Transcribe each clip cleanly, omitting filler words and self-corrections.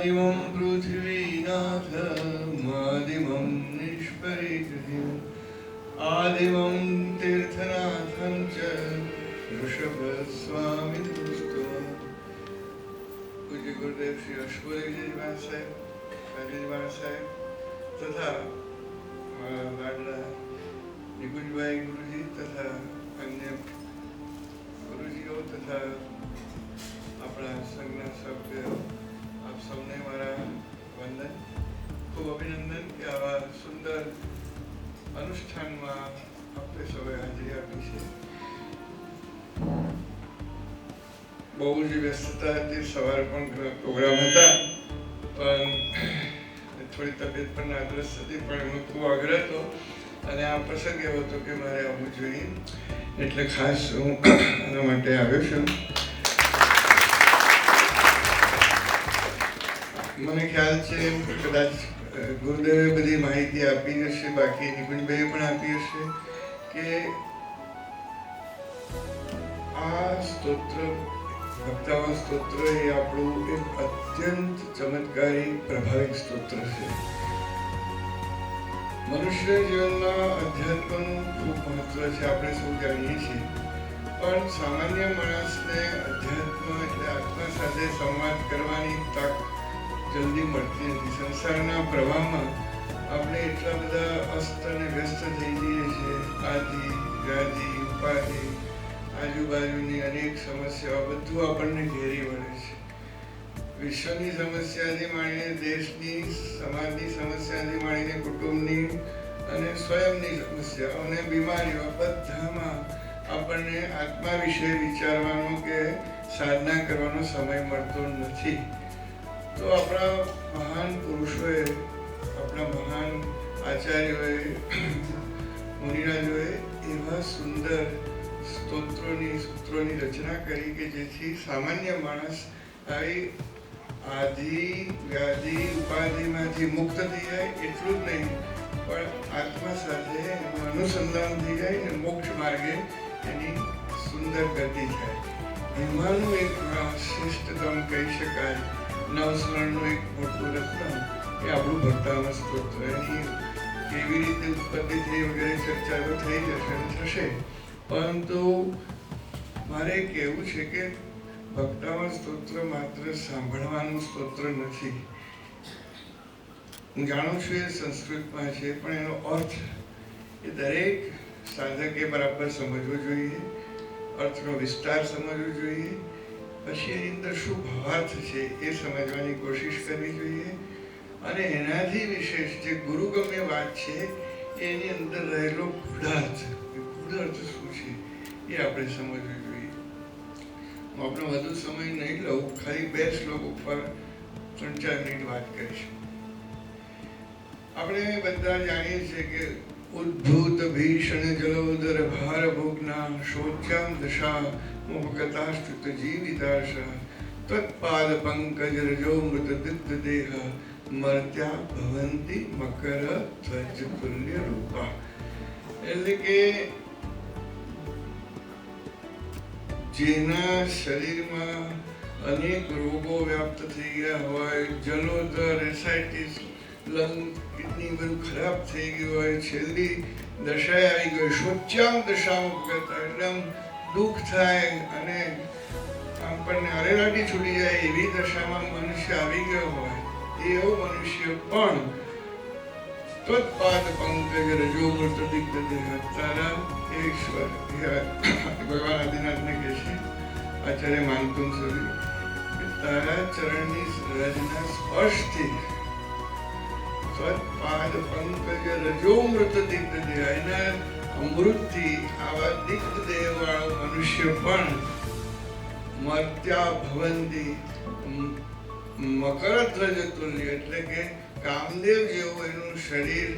आदिमं पृथ्वीनाथमादिमं निष्परिग्रहम् आदिमं तीर्थनाथं च ऋषभस्वामिनस्तुवम्। पूज्य गुरुदेव श्री अश्वरीजी महाराज साहेब, राजेजी महाराज साहेब तथा लाडला निकुंजभाई गुरुजी तथा अन्य गुरुजीઓ તથા આપણા સંઘના સભ્યો, આપ સૌને મારા વંદન, ખૂબ અભિનંદન કે આવા સુંદર અનુષ્ઠાનમાં આપણે સૌએ હાજરી આપી છે. બહુ જ વ્યસ્તતા હતી, સવારે પણ પ્રોગ્રામ હતા, પણ થોડી તબિયત પણ નાદુરસ્ત હતી, પણ એનો ખૂબ આગ્રહ હતો અને આ પ્રસંગ એવો હતો કે મારે આવવું જોઈએ, એટલે ખાસ હું એના માટે આવ્યો છું. મને ખ્યાલ છે કદાચ ગુરુદેવે બધી માહિતી આપી હશે, બાકી નિકુંજભાઈએ પણ આપી હશે કે આ સ્તોત્ર ભક્તાવા સ્તોત્ર એ આપણું એક અત્યંત ચમત્કારી પ્રભાવિક સ્તોત્ર છે. મનુષ્ય જીવનમાં અધ્યાત્મનું ખૂબ મહત્વ છે, આપણે સૌ જાણીએ છીએ, પણ સામાન્ય માણસને અધ્યાત્મ એટલે આત્મા સાથે સંવાદ કરવાની તક જલ્દી મળતી નથી. સંસારના પ્રવાહમાં આપણે એટલા બધા અસ્ત અને વ્યસ્ત થઈ જઈએ છીએ. આદિ વ્યાધિ ઉપાધિ આજુબાજુની અનેક સમસ્યાઓ બધું આપણને ઘેરી વળે છે. વિશ્વની સમસ્યાથી માંડીને દેશની સમાજની સમસ્યાથી માંડીને કુટુંબની અને સ્વયંની સમસ્યાઓ અને બીમારીઓ બધામાં આપણને આત્મા વિશે વિચારવાનો કે સાધના કરવાનો સમય મળતો નથી. તો આપણા મહાન પુરુષોએ, આપણા મહાન આચાર્યોએ, મુનિરાજોએ એવા સુંદર સૂત્રોની રચના કરી કે જેથી સામાન્ય માણસ આવી આદિ વ્યાધિ ઉપાધિમાંથી મુક્ત થઈ જાય. એટલું જ નહીં, પણ આત્મા સાથે એનું અનુસંધાન થઈ જાય અને મોક્ષ માર્ગે એની સુંદર ગતિ થાય. એમાંનું એક શ્રેષ્ઠતમ કહી શકાય, નવસ્મરણનું એક મોટું રત્ન એ આપણું ભક્તાવા સ્તોત્ર. એની કેવી રીતે ઉત્પત્તિ થઈ વગેરે ચર્ચા તો થઈ જશે અને થશે, પરંતુ મારે કહેવું છે કે ભક્તાવા સ્તોત્ર માત્ર સાંભળવાનું સ્તોત્ર નથી. હું જાણું છું એ સંસ્કૃતમાં છે, પણ એનો અર્થ એ દરેક સાધકે બરાબર સમજવો જોઈએ, અર્થનો વિસ્તાર સમજવો જોઈએ, પછી એની અંદર શું ભાવાર્થ છે એ સમજવાની કોશિશ કરવી જોઈએ, અને એનાથી વિશેષ જે ગુરુગમ્ય વાત છે એની અંદર રહેલો ગૂઢાર્થ, ગૂઢ અર્થ શું છે એ આપણે સમજવું જોઈએ. હું આપણો વધુ સમય નહીં લઉં, ખાલી 2 શ્લોક ઉપર 3-4 મિનિટ વાત કરીશું. આપણે બધા જાણીએ છીએ કે ઉદ્ભૂત ભીષણ જલોદર ભાર ભોગના શોચ્યામ દશા મોહકતાસ્તુત જીવિતાશા તત્પાદ પંકજ રજો મૃત દિગ્ધ દેહ મર્ત્યા ભવંતિ મકર ધ્વજ તુલ્ય રૂપા. એટલે કે જેના શરીરમાં અનેક રોગો વ્યાપ્ત થઈ ગયા હોય, જલોદર, એસાઇટિસ, લંગ, કિડની બધું ખરાબ થઈ ગયું હોય, છેલ્લી દશાએ આવી ગઈ, શોચ્યામ દશામાં એકદમ દુઃખ થાય અને આપણને અરેલાટી છૂટી જાય એવી દશામાં મનુષ્ય આવી ગયો હોય, એવો મનુષ્ય પણ તત્પાદ પંકજ રજો મૃત દિગ્ધ દેહ, તારા ઈશ્વર ભગવાન આદિનાથને કહે છે આચાર્ય માનતુમ સુધી, તારા ચરણની રજના સ્પર્શથી તત્પાદ પંકજ રજો મૃત દિગ્ધ દેહ, એના અમૃતથી આવા દિગ્ધ દેહ વાળો મનુષ્ય પણ મર્ત્યા ભવંતી મકર ધ્વજ તુલ્ય, એટલે કે કામદેવ જેવું એનું શરીર,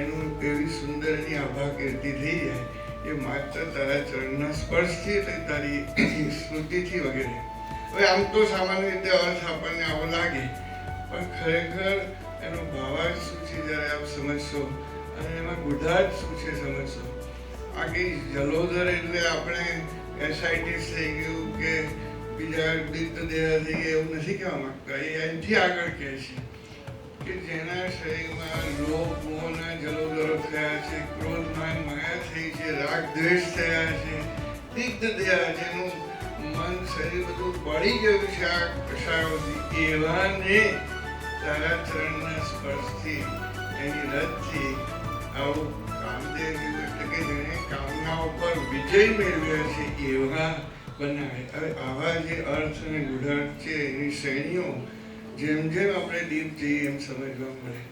એનું એવી સુંદર એની આભા કીર્તિ થઈ જાય એ માત્ર તારા ચરણના સ્પર્શથી, તારી સ્મૃતિથી વગેરે. હવે આમ તો સામાન્ય રીતે અર્થ આપણને આવો લાગે, પણ ખરેખર એનો ભાવાર્થ શું છે જ્યારે આપ સમજશો, અને એમાં ગુઢાર્થ શું છે સમજશો. આખી જલોદર એટલે આપણે એસાઇટિસ થઈ ગયું કે બીજા દિગ્ધ દેહ થઈ ગયા એવું નથી કહેવા માંગતા. એ એનાથી આગળ કહે છે કે જેના શરીરમાં લોભ મોહના જલોદરો થયા છે, ક્રોધ માન માયા થઈ છે, રાગ દ્વેષ થયા છે, દિગ્ધ દેહ જેનું મન શરીર બધું બળી ગયું છે આ કશાયોથી, એવાને તારા ચરણના સ્પર્શથી એની રથથી આવું કામદેવ એટલે કે જેને કામના ઉપર વિજય મેળવ્યો છે એવા બનાવે. હવે આવા જે અર્થ અને ગૂઢાર્થ છે એની શ્રેણીઓ જેમ જેમ આપણે દીપ જઈએ એમ સમજવા મળે.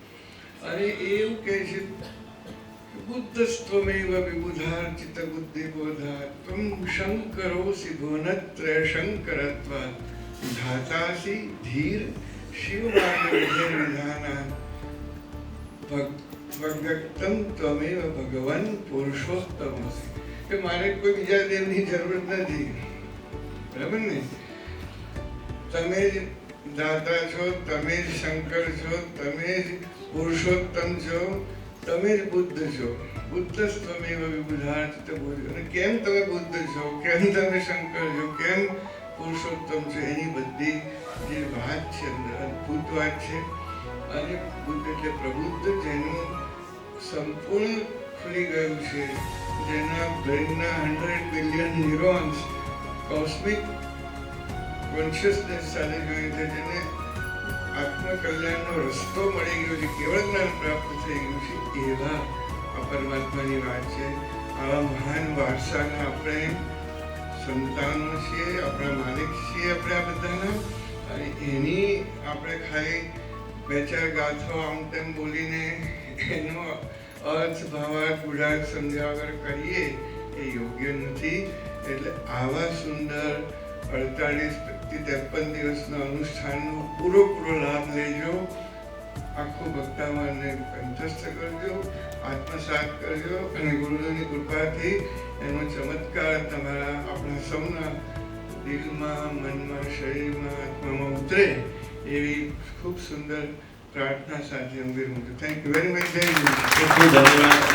અને એવું કહે છે બુદ્ધસ્ત્વમેવ વિબુધાર ચિત્ત બુદ્ધિ બોધાર ત્વં શંકરોસી ભુવનત્રય શંકરત્વાत् ધાતાસી ધીર શિવમાર્ગ વિધાનાत् ભગવ્યક્તમ ત્વમેવ ભગવન પુરુષોત્તમસી. કે મારે કોઈ બીજા દેવની જરૂર નથી, બરાબર ને? તમે જ દાતા છો, તમે જ શંકર છો, તમે જ પુરુષોત્તમ છો, તમે જ બુદ્ધ છો. બુદ્ધસ્ત્વમેવ વિબુધાર ચિત્ત બુદ્ધિ. અને કેમ તમે બુદ્ધ છો, કેમ તમે શંકર છો, કેમ પુરુષોત્તમ છો, એની બધી જે વાત છે અંદર અદ્ભુત વાત છે. અને બુદ્ધ એટલે પ્રબુદ્ધ, જેનું સંપૂર્ણ ખુલી ગયું છે, જેના બ્રેનના 100 બિલિયન ન્યુરોન્સ કોસ્મિક કોન્શિયસનેસ સાથે જોયું છે, જેને આત્મકલ્યાણનો રસ્તો મળી ગયો છે, કેવળ જ્ઞાન પ્રાપ્ત થઈ ગયું છે, એવા આ પરમાત્માની વાત છે. આવા મહાન વારસાના આપણે સંતાનો છીએ, આપણા માલિક છીએ આપણે આ બધાના. અને એની આપણે ખાલી બે ચાર ગાથો આમ તેમ બોલીને એનો અર્થ ભાવાર્થ ગુઢાર્થ સમજ્યા વગર કરીએ એ યોગ્ય નથી. એટલે આવા સુંદર 48 થી 53 દિવસના અનુષ્ઠાનનો પૂરો લાભ લેજો. આખું ભક્તાવાનને કંઠસ્થ કરજો, આત્મસાત કરજો અને ગુરુદેવની કૃપાથી એનો ચમત્કાર તમારા આપણા સૌના દિલમાં, મનમાં, શરીરમાં, આત્મામાં ઉતરે એવી ખૂબ સુંદર પ્રાર્થના સાથે હું વિરમું છું. Thank you very much. જય હિન્દ. ખૂબ ખૂબ ધન્યવાદ.